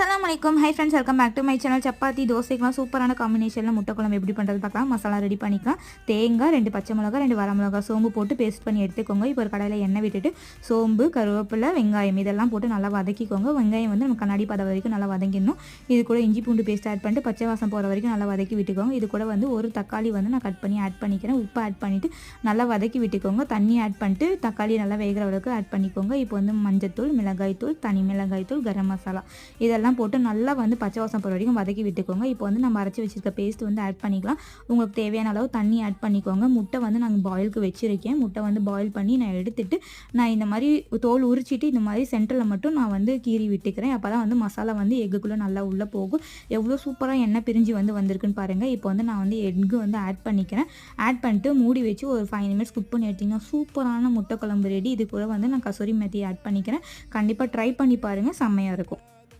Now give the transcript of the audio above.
அஸ்ஸலாமு அலைக்கும். Hi friends, welcome back to my channel. Chapati தோசைக்கெலாம் சூப்பரான காம்பினேஷனில் முட்டை குழம்பு எப்படி பண்ணுறது பார்க்கலாம். மசாலா ரெடி பண்ணிக்கலாம். தேங்காய், 2 பச்சை மிளகா, 2 வரமிளகா, சோம்பு போட்டு பேஸ்ட் பண்ணி எடுத்துக்கோங்க. இப்போ ஒரு கடாயில் எண்ணெய் விட்டுட்டு சோம்பு, கருவேப்பிலை, வெங்காயம் இதெல்லாம் போட்டு நல்லா வதக்கிக்கோங்க. வெங்காயம் வந்து நம்ம கண்ணாடி பதம் வரைக்கும் நல்லா வதங்கிடணும். இது கூட இஞ்சி பூண்டு பேஸ்ட் ஆட் பண்ணிட்டு பச்சை வாசம் போகிற வரைக்கும் நல்லா வதக்கி விட்டுக்கோங்க. இது கூட வந்து ஒரு தக்காளி வந்து நான் கட் பண்ணி ஆட் பண்ணிக்கிறேன். உப்பு ஆட் பண்ணிவிட்டு நல்லா வதக்கி விட்டுக்கோங்க. தண்ணி ஆட் பண்ணிட்டு தக்காளி நல்லா வேகிற அளவுக்கு ஆட் பண்ணிக்கோங்க. இப்போ வந்து மஞ்சத்தூள், மிளகாய்த்தூள், தனி மிளகாய்த்தூள், கரம் மசாலா இதெல்லாம் போட்டு நல்லா வந்து பச்சை வாசம் போகிற வரைக்கும் வதக்கி விட்டுக்கோங்க. இப்போ வந்து நம்ம அரைச்சி வச்சிருக்க பேஸ்ட் வந்து ஆட் பண்ணிக்கலாம். உங்களுக்கு தேவையான அளவு தண்ணி ஆட் பண்ணிக்கோங்க. முட்டை வந்து நாங்கள் பாயிலுக்கு வச்சுருக்கேன். முட்டை வந்து பாயில் பண்ணி நான் எடுத்துட்டு நான் இந்த மாதிரி தோல் உரிச்சிட்டு இந்த மாதிரி சென்டரில் மட்டும் நான் வந்து கீறி விட்டுக்கிறேன். அப்போ தான் வந்து மசாலா வந்து எக்குள்ளே நல்லா உள்ளே போகும். எவ்வளோ சூப்பராக எண்ணெய் பிரிஞ்சு வந்திருக்குன்னு பாருங்கள். இப்போ வந்து நான் வந்து எக்கு வந்து ஆட் பண்ணிக்கிறேன். ஆட் பண்ணிட்டு மூடி வச்சு ஒரு 5 நிமிட்ஸ் குக் பண்ணி எடுத்திங்கன்னா சூப்பரான முட்டை குழம்பு ரெடி. இது கூட வந்து நான் கசூரி மெத்தி ஆட் பண்ணிக்கிறேன். கண்டிப்பாக ட்ரை பண்ணி பாருங்கள், செம்மையாக இருக்கும்.